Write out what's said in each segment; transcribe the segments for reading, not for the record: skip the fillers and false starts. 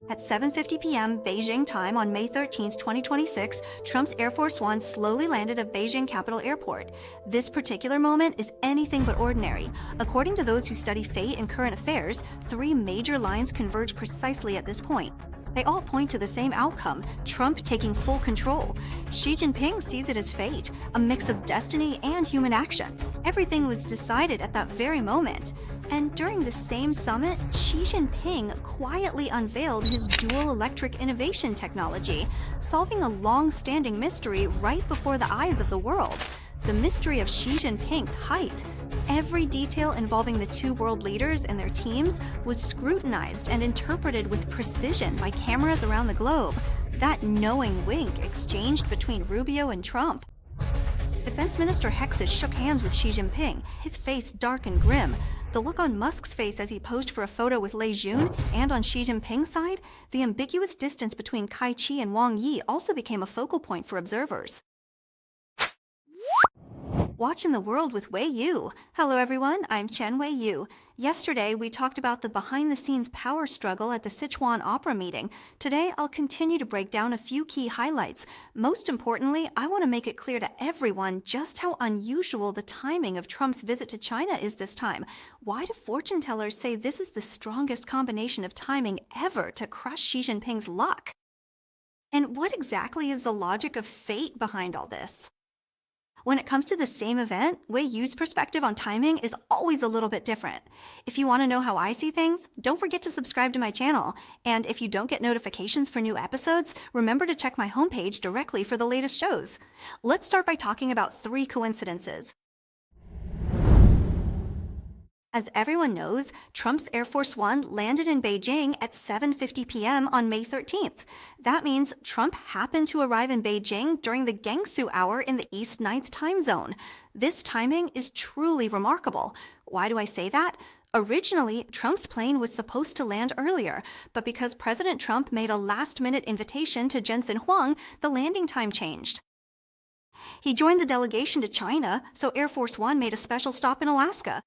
At 7:50 p.m. Beijing time on May 13, 2026, Trump's Air Force One slowly landed at Beijing Capital Airport. This particular moment is anything but ordinary. According to those who study fate and current affairs, three major lines converge precisely at this point. They all point to the same outcome, Trump taking full control. Xi Jinping sees it as fate, a mix of destiny and human action. Everything was decided at that very moment. And during the same summit, Xi Jinping quietly unveiled his dual electric innovation technology, solving a long-standing mystery right before the eyes of the world. The mystery of Xi Jinping's height. Every detail involving the two world leaders and their teams was scrutinized and interpreted with precision by cameras around the globe. That knowing wink exchanged between Rubio and Trump. Defense Minister Hexes shook hands with Xi Jinping, his face dark and grim. The look on Musk's face as he posed for a photo with Lei Jun, and on Xi Jinping's side, the ambiguous distance between Kai-Chi and Wang Yi also became a focal point for observers. Watching the world with Wei Yu. Hello everyone, I'm Chen Wei Yu. Yesterday, we talked about the behind-the-scenes power struggle at the Sichuan Opera meeting. Today, I'll continue to break down a few key highlights. Most importantly, I want to make it clear to everyone just how unusual the timing of Trump's visit to China is this time. Why do fortune tellers say this is the strongest combination of timing ever to crush Xi Jinping's luck? And what exactly is the logic of fate behind all this? When it comes to the same event, Wei Yu's perspective on timing is always a little bit different. If you want to know how I see things, don't forget to subscribe to my channel. And if you don't get notifications for new episodes, remember to check my homepage directly for the latest shows. Let's start by talking about three coincidences. As everyone knows, Trump's Air Force One landed in Beijing at 7:50 p.m. on May 13th. That means Trump happened to arrive in Beijing during the Gangsu hour in the East Ninth time zone. This timing is truly remarkable. Why do I say that? Originally, Trump's plane was supposed to land earlier, but because President Trump made a last-minute invitation to Jensen Huang, the landing time changed. He joined the delegation to China, so Air Force One made a special stop in Alaska.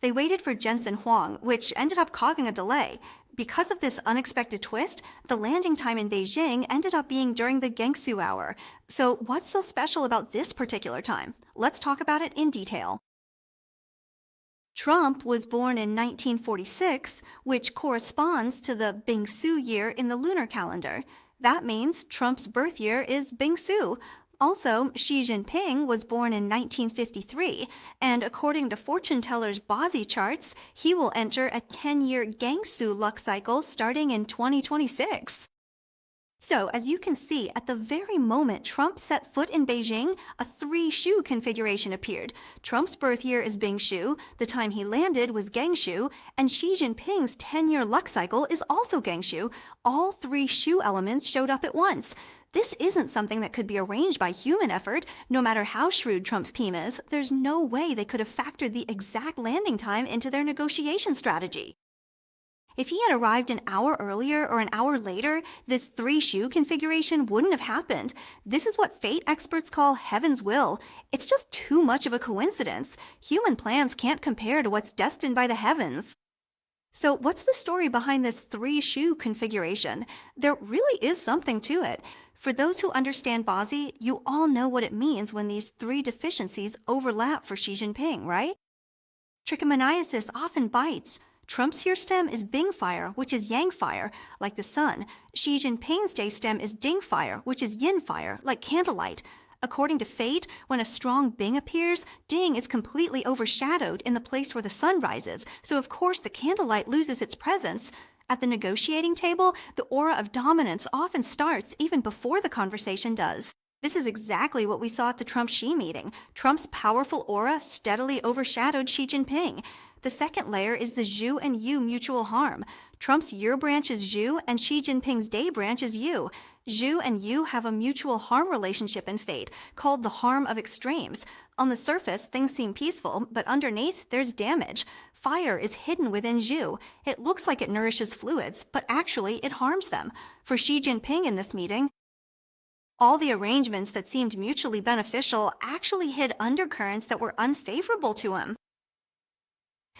They waited for Jensen Huang, which ended up causing a delay. Because of this unexpected twist, the landing time in Beijing ended up being during the Gangsu hour. So what's so special about this particular time? Let's talk about it in detail. Trump was born in 1946, which corresponds to the Bingsu year in the lunar calendar. That means Trump's birth year is Bingsu. Also, Xi Jinping was born in 1953, and according to fortune tellers' Bazi charts, he will enter a 10-year Gangsu luck cycle starting in 2026. So, as you can see, at the very moment Trump set foot in Beijing, a three-shu configuration appeared. Trump's birth year is Bingshu, the time he landed was Gangshu, and Xi Jinping's 10-year luck cycle is also Gangshu. All three shu elements showed up at once. This isn't something that could be arranged by human effort. No matter how shrewd Trump's team is, there's no way they could have factored the exact landing time into their negotiation strategy. If he had arrived an hour earlier or an hour later, this three-shu configuration wouldn't have happened. This is what fate experts call heaven's will. It's just too much of a coincidence. Human plans can't compare to what's destined by the heavens. So what's the story behind this three-shu configuration? There really is something to it. For those who understand Bazi, you all know what it means when these three deficiencies overlap for Xi Jinping, right? Trichomoniasis often bites. Trump's year stem is Bing fire, which is Yang fire, like the sun. Xi Jinping's day stem is Ding fire, which is Yin fire, like candlelight. According to fate, when a strong Bing appears, Ding is completely overshadowed in the place where the sun rises, so of course the candlelight loses its presence. At the negotiating table, the aura of dominance often starts even before the conversation does. This is exactly what we saw at the Trump-Xi meeting. Trump's powerful aura steadily overshadowed Xi Jinping. The second layer is the Zhu and Yu mutual harm. Trump's year branch is Zhu, and Xi Jinping's day branch is Yu. Zhu and Yu have a mutual harm relationship in fate, called the harm of extremes. On the surface, things seem peaceful, but underneath, there's damage. Fire is hidden within Zhu. It looks like it nourishes fluids, but actually it harms them. For Xi Jinping in this meeting, all the arrangements that seemed mutually beneficial actually hid undercurrents that were unfavorable to him.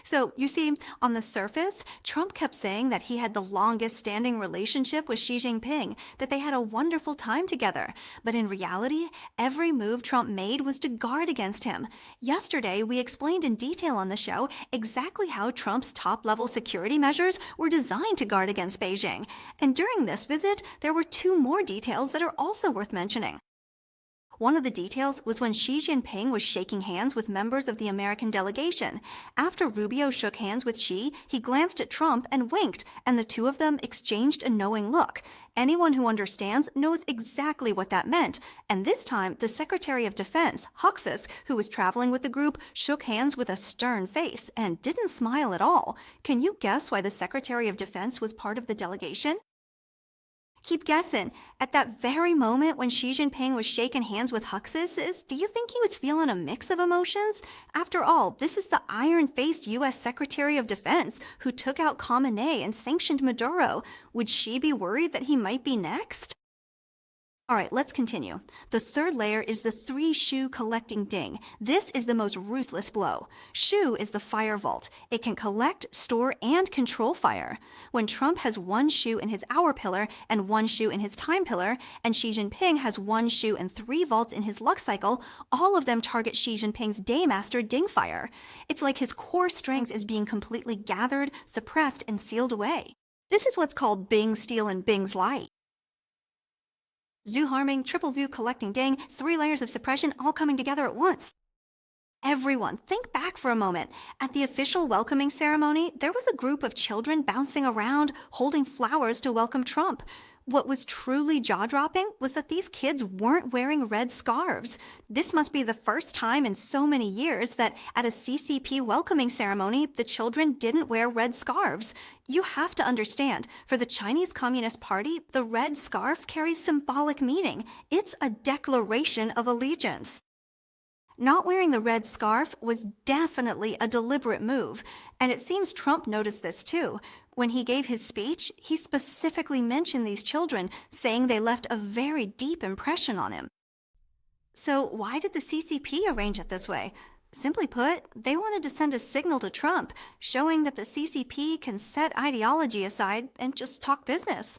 So, you see, on the surface, Trump kept saying that he had the longest standing relationship with Xi Jinping, that they had a wonderful time together. But in reality, every move Trump made was to guard against him. Yesterday, we explained in detail on the show exactly how Trump's top-level security measures were designed to guard against Beijing. And during this visit, there were two more details that are also worth mentioning. One of the details was when Xi Jinping was shaking hands with members of the American delegation. After Rubio shook hands with Xi, he glanced at Trump and winked, and the two of them exchanged a knowing look. Anyone who understands knows exactly what that meant. And this time, the Secretary of Defense, Huckfus, who was traveling with the group, shook hands with a stern face and didn't smile at all. Can you guess why the Secretary of Defense was part of the delegation? Keep guessing. At that very moment when Xi Jinping was shaking hands with Huckfus, do you think he was feeling a mix of emotions? After all, this is the iron-faced U.S. Secretary of Defense who took out Khamenei and sanctioned Maduro. Would Xi be worried that he might be next? Alright, let's continue. The third layer is the three-shoe collecting ding. This is the most ruthless blow. Shoe is the fire vault. It can collect, store, and control fire. When Trump has one shoe in his hour pillar and one shoe in his time pillar, and Xi Jinping has one shoe and three vaults in his luck cycle, all of them target Xi Jinping's Daymaster ding fire. It's like his core strength is being completely gathered, suppressed, and sealed away. This is what's called Bing Steal and Bing's Light. Zoo harming, triple zoo collecting ding, three layers of suppression all coming together at once. Everyone, think back for a moment. At the official welcoming ceremony, there was a group of children bouncing around, holding flowers to welcome Trump. What was truly jaw-dropping was that these kids weren't wearing red scarves. This must be the first time in so many years that at a CCP welcoming ceremony, the children didn't wear red scarves. You have to understand, for the Chinese Communist Party, the red scarf carries symbolic meaning. It's a declaration of allegiance. Not wearing the red scarf was definitely a deliberate move, and it seems Trump noticed this too. When he gave his speech, he specifically mentioned these children, saying they left a very deep impression on him. So why did the CCP arrange it this way? Simply put, they wanted to send a signal to Trump, showing that the CCP can set ideology aside and just talk business.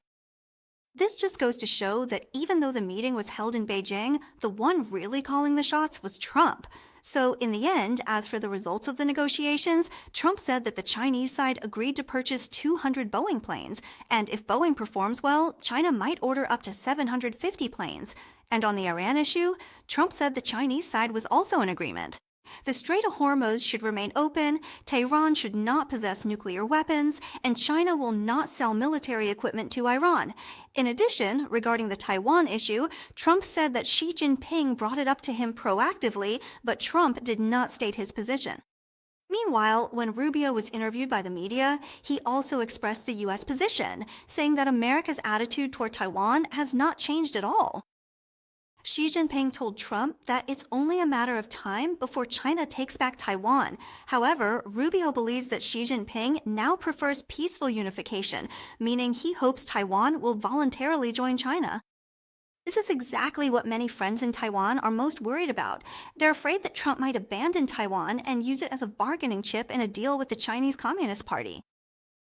This just goes to show that even though the meeting was held in Beijing, the one really calling the shots was Trump. So in the end, as for the results of the negotiations, Trump said that the Chinese side agreed to purchase 200 Boeing planes, and if Boeing performs well, China might order up to 750 planes. And on the Iran issue, Trump said the Chinese side was also in agreement. The Strait of Hormuz should remain open, Tehran should not possess nuclear weapons, and China will not sell military equipment to Iran. In addition, regarding the Taiwan issue, Trump said that Xi Jinping brought it up to him proactively, but Trump did not state his position. Meanwhile, when Rubio was interviewed by the media, he also expressed the U.S. position, saying that America's attitude toward Taiwan has not changed at all. Xi Jinping told Trump that it's only a matter of time before China takes back Taiwan. However, Rubio believes that Xi Jinping now prefers peaceful unification, meaning he hopes Taiwan will voluntarily join China. This is exactly what many friends in Taiwan are most worried about. They're afraid that Trump might abandon Taiwan and use it as a bargaining chip in a deal with the Chinese Communist Party.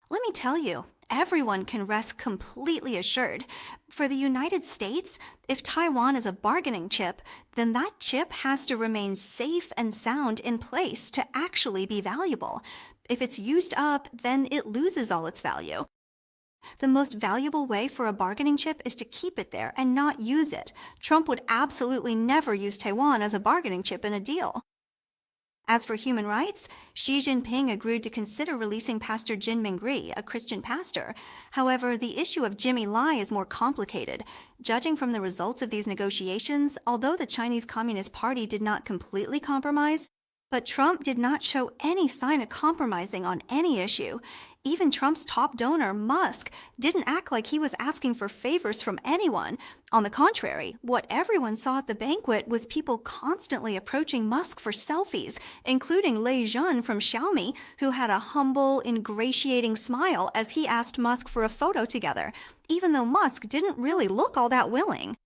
Let me tell you, everyone can rest completely assured. For the United States, if Taiwan is a bargaining chip, then that chip has to remain safe and sound in place to actually be valuable. If it's used up, then it loses all its value. The most valuable way for a bargaining chip is to keep it there and not use it. Trump would absolutely never use Taiwan as a bargaining chip in a deal. As for human rights, Xi Jinping agreed to consider releasing Pastor Jin Mingri, a Christian pastor. However, the issue of Jimmy Lai is more complicated. Judging from the results of these negotiations, although the Chinese Communist Party did not completely compromise, but Trump did not show any sign of compromising on any issue. Even Trump's top donor, Musk, didn't act like he was asking for favors from anyone. On the contrary, what everyone saw at the banquet was people constantly approaching Musk for selfies, including Lei Jun from Xiaomi, who had a humble, ingratiating smile as he asked Musk for a photo together, even though Musk didn't really look all that willing.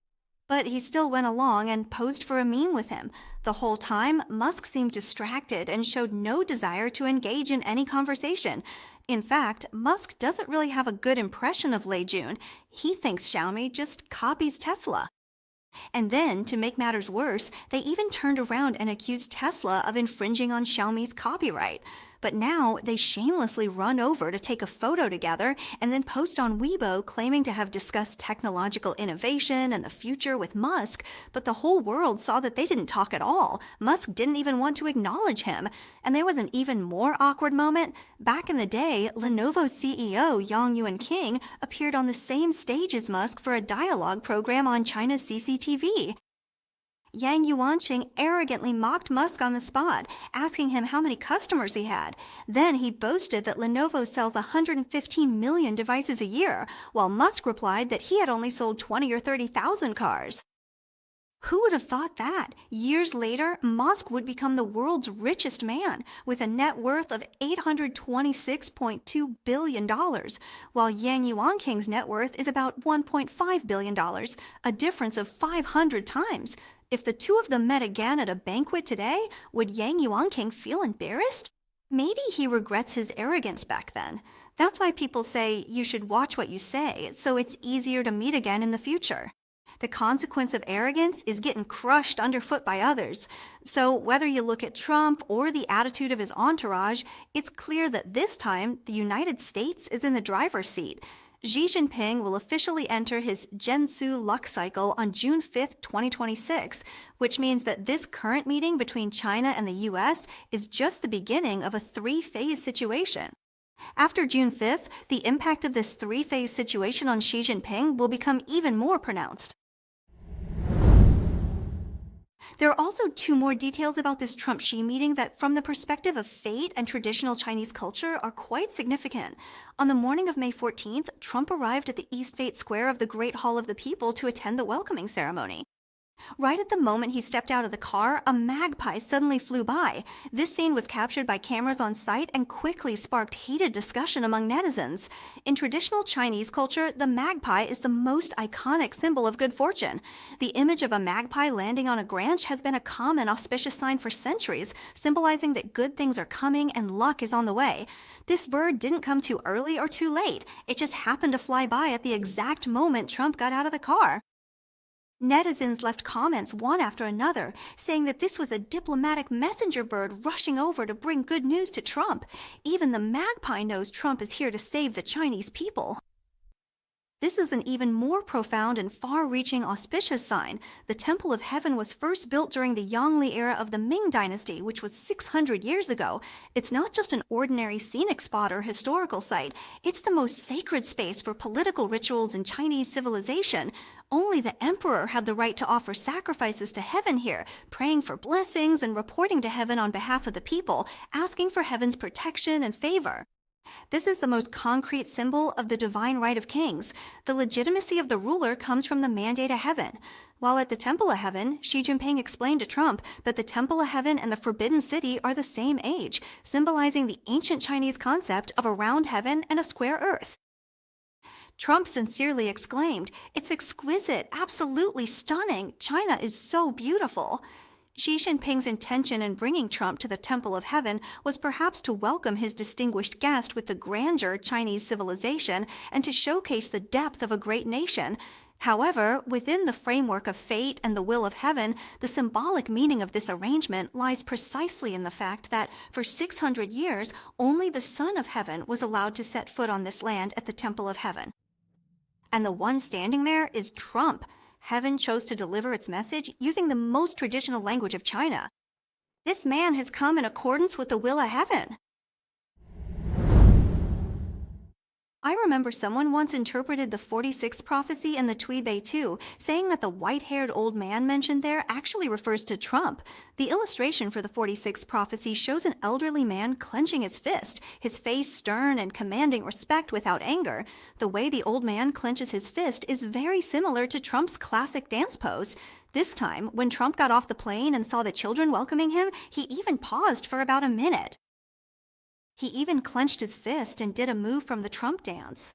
but he still went along and posed for a meme with him. The whole time, Musk seemed distracted and showed no desire to engage in any conversation. In fact, Musk doesn't really have a good impression of Lei Jun. He thinks Xiaomi just copies Tesla. And then, to make matters worse, they even turned around and accused Tesla of infringing on Xiaomi's copyright. But now they shamelessly run over to take a photo together and then post on Weibo claiming to have discussed technological innovation and the future with Musk, but the whole world saw that they didn't talk at all. Musk didn't even want to acknowledge him. And there was an even more awkward moment. Back in the day, Lenovo's CEO Yang Yuanqing appeared on the same stage as Musk for a dialogue program on China's CCTV. Yang Yuanqing arrogantly mocked Musk on the spot, asking him how many customers he had. Then he boasted that Lenovo sells 115 million devices a year, while Musk replied that he had only sold 20 or 30,000 cars. Who would have thought that? Years later, Musk would become the world's richest man, with a net worth of $826.2 billion, while Yang Yuanqing's net worth is about $1.5 billion, a difference of 500 times. If the two of them met again at a banquet today, would Yang Yuanqing feel embarrassed? Maybe he regrets his arrogance back then. That's why people say you should watch what you say, so it's easier to meet again in the future. The consequence of arrogance is getting crushed underfoot by others. So whether you look at Trump or the attitude of his entourage, it's clear that this time the United States is in the driver's seat. Xi Jinping will officially enter his Zhensu luck cycle on June 5, 2026, which means that this current meeting between China and the US is just the beginning of a three-phase situation. After June 5th, the impact of this three-phase situation on Xi Jinping will become even more pronounced. There are also two more details about this Trump-Xi meeting that, from the perspective of fate and traditional Chinese culture, are quite significant. On the morning of May 14th, Trump arrived at the East Fate Square of the Great Hall of the People to attend the welcoming ceremony. Right at the moment he stepped out of the car, a magpie suddenly flew by. This scene was captured by cameras on site and quickly sparked heated discussion among netizens. In traditional Chinese culture, the magpie is the most iconic symbol of good fortune. The image of a magpie landing on a branch has been a common auspicious sign for centuries, symbolizing that good things are coming and luck is on the way. This bird didn't come too early or too late. It just happened to fly by at the exact moment Trump got out of the car. Netizens left comments one after another, saying that this was a diplomatic messenger bird rushing over to bring good news to Trump. Even the magpie knows Trump is here to save the Chinese people. This is an even more profound and far-reaching auspicious sign. The Temple of Heaven was first built during the Yangli era of the Ming Dynasty, which was 600 years ago. It's not just an ordinary scenic spot or historical site. It's the most sacred space for political rituals in Chinese civilization. Only the emperor had the right to offer sacrifices to heaven here, praying for blessings and reporting to heaven on behalf of the people, asking for heaven's protection and favor. This is the most concrete symbol of the divine right of kings. The legitimacy of the ruler comes from the mandate of heaven. While at the Temple of Heaven, Xi Jinping explained to Trump that the Temple of Heaven and the Forbidden City are the same age, symbolizing the ancient Chinese concept of a round heaven and a square earth. Trump sincerely exclaimed, "It's exquisite, absolutely stunning. China is so beautiful." Xi Jinping's intention in bringing Trump to the Temple of Heaven was perhaps to welcome his distinguished guest with the grandeur of Chinese civilization and to showcase the depth of a great nation. However, within the framework of fate and the will of heaven, the symbolic meaning of this arrangement lies precisely in the fact that for 600 years, only the Son of Heaven was allowed to set foot on this land at the Temple of Heaven. And the one standing there is Trump. Heaven chose to deliver its message using the most traditional language of China. This man has come in accordance with the will of heaven. I remember someone once interpreted the 46th prophecy in the Tweebay too, saying that the white-haired old man mentioned there actually refers to Trump. The illustration for the 46th prophecy shows an elderly man clenching his fist, his face stern and commanding respect without anger. The way the old man clenches his fist is very similar to Trump's classic dance pose. This time, when Trump got off the plane and saw the children welcoming him, he even paused for about a minute. He even clenched his fist and did a move from the Trump dance.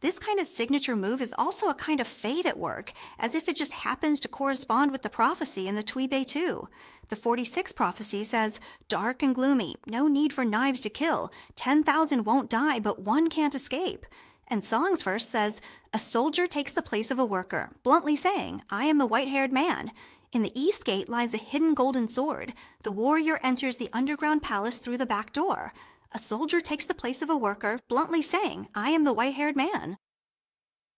This kind of signature move is also a kind of fate at work, as if it just happens to correspond with the prophecy in the Tui too. The 46 prophecy says, "Dark and gloomy, no need for knives to kill. 10,000 won't die, but one can't escape." And Song's verse says, "A soldier takes the place of a worker, bluntly saying, 'I am the white-haired man.' In the east gate lies a hidden golden sword. The warrior enters the underground palace through the back door. A soldier takes the place of a worker, bluntly saying, 'I am the white-haired man.'"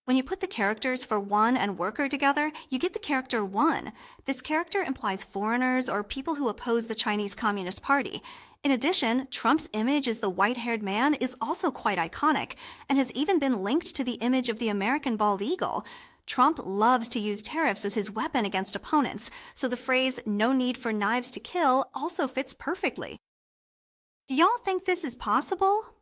When you put the characters for one and worker together, you get the character one. This character implies foreigners or people who oppose the Chinese Communist Party. In addition, Trump's image as the white-haired man is also quite iconic and has even been linked to the image of the American bald eagle. Trump loves to use tariffs as his weapon against opponents, so the phrase "no need for knives to kill" also fits perfectly. Do y'all think this is possible?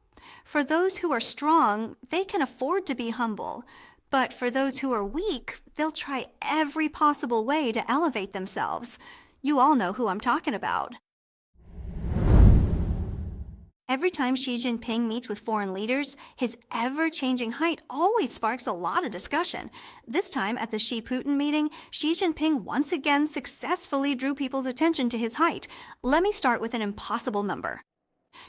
For those who are strong, they can afford to be humble. But for those who are weak, they'll try every possible way to elevate themselves. You all know who I'm talking about. Every time Xi Jinping meets with foreign leaders, his ever-changing height always sparks a lot of discussion. This time at the Xi-Putin meeting, Xi Jinping once again successfully drew people's attention to his height. Let me start with an impossible number.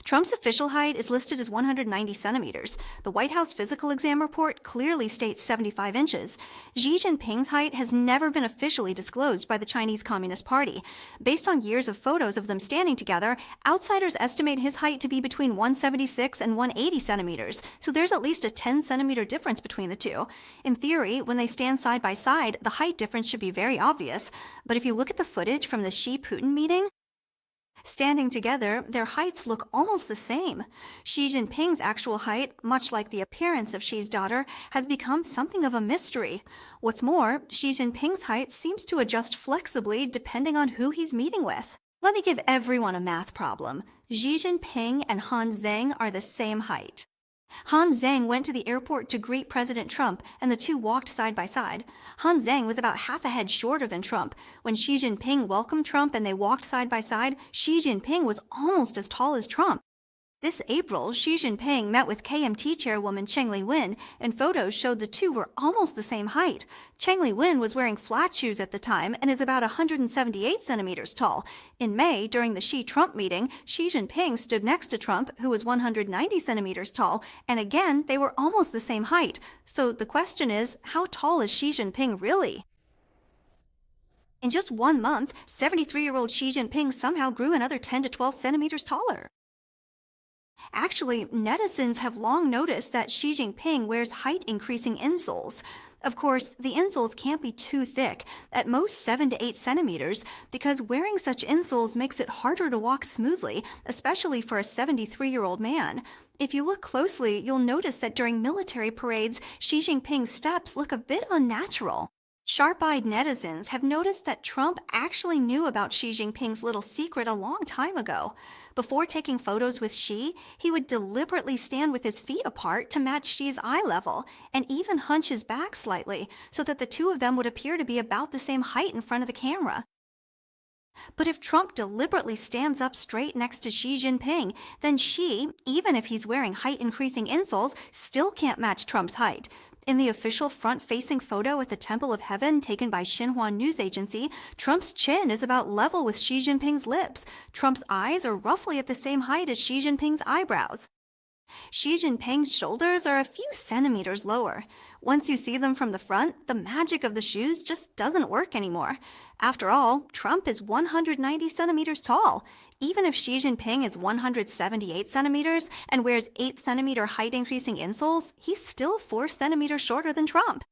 Trump's official height is listed as 190 centimeters. The White House physical exam report clearly states 75 inches. Xi Jinping's height has never been officially disclosed by the Chinese Communist Party. Based on years of photos of them standing together, outsiders estimate his height to be between 176 and 180 centimeters, so there's at least a 10-centimeter difference between the two. In theory, when they stand side by side, the height difference should be very obvious. But if you look at the footage from the Xi-Putin meeting, standing together, their heights look almost the same. Xi Jinping's actual height, much like the appearance of Xi's daughter, has become something of a mystery. What's more, Xi Jinping's height seems to adjust flexibly depending on who he's meeting with. Let me give everyone a math problem. Xi Jinping and Han Zheng are the same height. Han Zheng went to the airport to greet President Trump, and the two walked side by side. Han Zheng was about half a head shorter than Trump. When Xi Jinping welcomed Trump and they walked side by side, Xi Jinping was almost as tall as Trump. This April, Xi Jinping met with KMT chairwoman Cheng Li-wen, and photos showed the two were almost the same height. Cheng Li-wen was wearing flat shoes at the time and is about 178 centimeters tall. In May, during the Xi-Trump meeting, Xi Jinping stood next to Trump, who was 190 centimeters tall, and again, they were almost the same height. So the question is, how tall is Xi Jinping really? In just 1 month, 73-year-old Xi Jinping somehow grew another 10 to 12 centimeters taller. Actually, netizens have long noticed that Xi Jinping wears height-increasing insoles. Of course, the insoles can't be too thick, at most 7 to 8 centimeters, because wearing such insoles makes it harder to walk smoothly, especially for a 73-year-old man. If you look closely, you'll notice that during military parades, Xi Jinping's steps look a bit unnatural. Sharp-eyed netizens have noticed that Trump actually knew about Xi Jinping's little secret a long time ago. Before taking photos with Xi, he would deliberately stand with his feet apart to match Xi's eye level, and even hunch his back slightly, so that the two of them would appear to be about the same height in front of the camera. But if Trump deliberately stands up straight next to Xi Jinping, then Xi, even if he's wearing height-increasing insoles, still can't match Trump's height. In the official front-facing photo at the Temple of Heaven taken by Xinhua News Agency, Trump's chin is about level with Xi Jinping's lips. Trump's eyes are roughly at the same height as Xi Jinping's eyebrows. Xi Jinping's shoulders are a few centimeters lower. Once you see them from the front, the magic of the shoes just doesn't work anymore. After all, Trump is 190 centimeters tall. Even if Xi Jinping is 178 centimeters and wears 8-centimeter height-increasing insoles, he's still 4 centimeters shorter than Trump.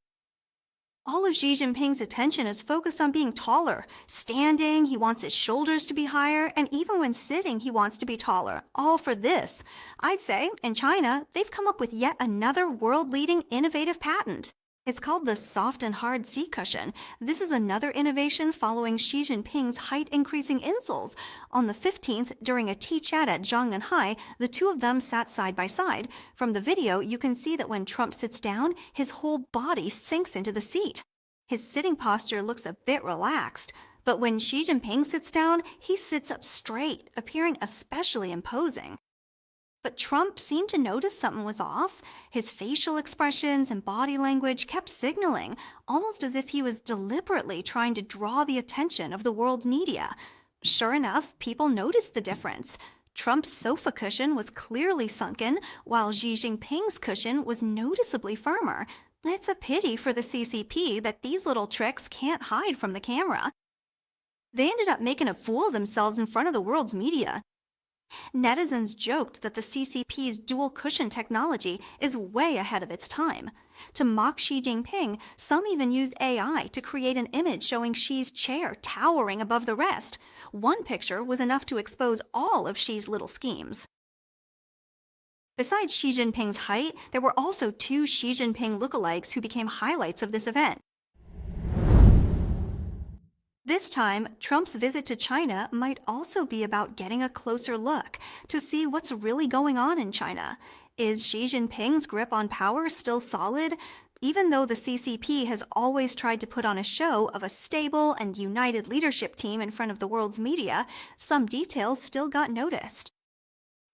All of Xi Jinping's attention is focused on being taller. Standing, he wants his shoulders to be higher, and even when sitting, he wants to be taller. All for this. I'd say, in China, they've come up with yet another world-leading innovative patent. It's called the soft and hard seat cushion. This is another innovation following Xi Jinping's height-increasing insoles. On the 15th, during a tea chat at Zhongnanhai, the two of them sat side by side. From the video, you can see that when Trump sits down, his whole body sinks into the seat. His sitting posture looks a bit relaxed. But when Xi Jinping sits down, he sits up straight, appearing especially imposing. But Trump seemed to notice something was off. His facial expressions and body language kept signaling, almost as if he was deliberately trying to draw the attention of the world's media. Sure enough, people noticed the difference. Trump's sofa cushion was clearly sunken, while Xi Jinping's cushion was noticeably firmer. It's a pity for the CCP that these little tricks can't hide from the camera. They ended up making a fool of themselves in front of the world's media. Netizens joked that the CCP's dual cushion technology is way ahead of its time. To mock Xi Jinping, some even used AI to create an image showing Xi's chair towering above the rest. One picture was enough to expose all of Xi's little schemes. Besides Xi Jinping's height, there were also two Xi Jinping lookalikes who became highlights of this event. This time, Trump's visit to China might also be about getting a closer look to see what's really going on in China. Is Xi Jinping's grip on power still solid? Even though the CCP has always tried to put on a show of a stable and united leadership team in front of the world's media, some details still got noticed.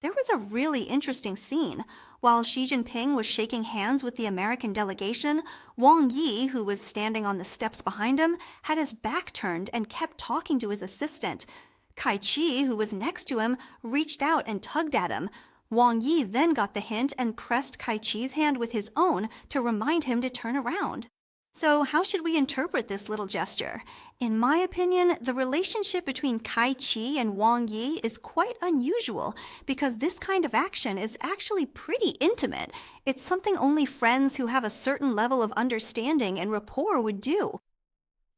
There was a really interesting scene. While Xi Jinping was shaking hands with the American delegation, Wang Yi, who was standing on the steps behind him, had his back turned and kept talking to his assistant. Kai-Chi, who was next to him, reached out and tugged at him. Wang Yi then got the hint and pressed Kai-Chi's hand with his own to remind him to turn around. So how should we interpret this little gesture? In my opinion, the relationship between Kai-Chi and Wang Yi is quite unusual because this kind of action is actually pretty intimate. It's something only friends who have a certain level of understanding and rapport would do.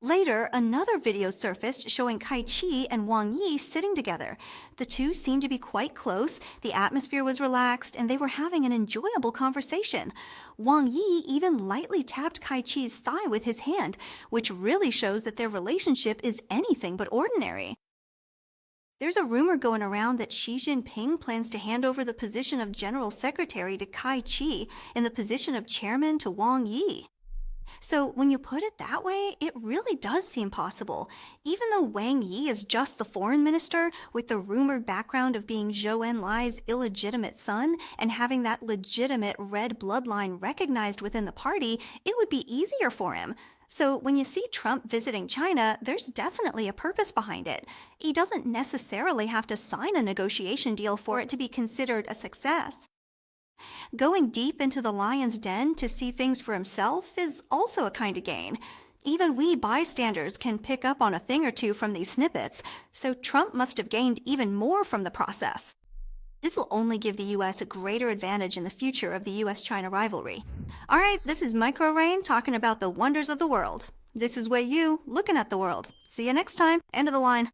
Later, another video surfaced showing Kai-Chi and Wang Yi sitting together. The two seemed to be quite close, the atmosphere was relaxed, and they were having an enjoyable conversation. Wang Yi even lightly tapped Kai-Chi's thigh with his hand, which really shows that their relationship is anything but ordinary. There's a rumor going around that Xi Jinping plans to hand over the position of General Secretary to Kai-Chi and the position of Chairman to Wang Yi. So when you put it that way, it really does seem possible. Even though Wang Yi is just the foreign minister, with the rumored background of being Zhou Enlai's illegitimate son and having that legitimate red bloodline recognized within the party, it would be easier for him. So when you see Trump visiting China, there's definitely a purpose behind it. He doesn't necessarily have to sign a negotiation deal for it to be considered a success. Going deep into the lion's den to see things for himself is also a kind of gain. Even we bystanders can pick up on a thing or two from these snippets, so Trump must have gained even more from the process. This will only give the US a greater advantage in the future of the US-China rivalry. Alright, this is Micro Rain talking about the wonders of the world. This is Wei Yu looking at the world. See you next time. End of the line.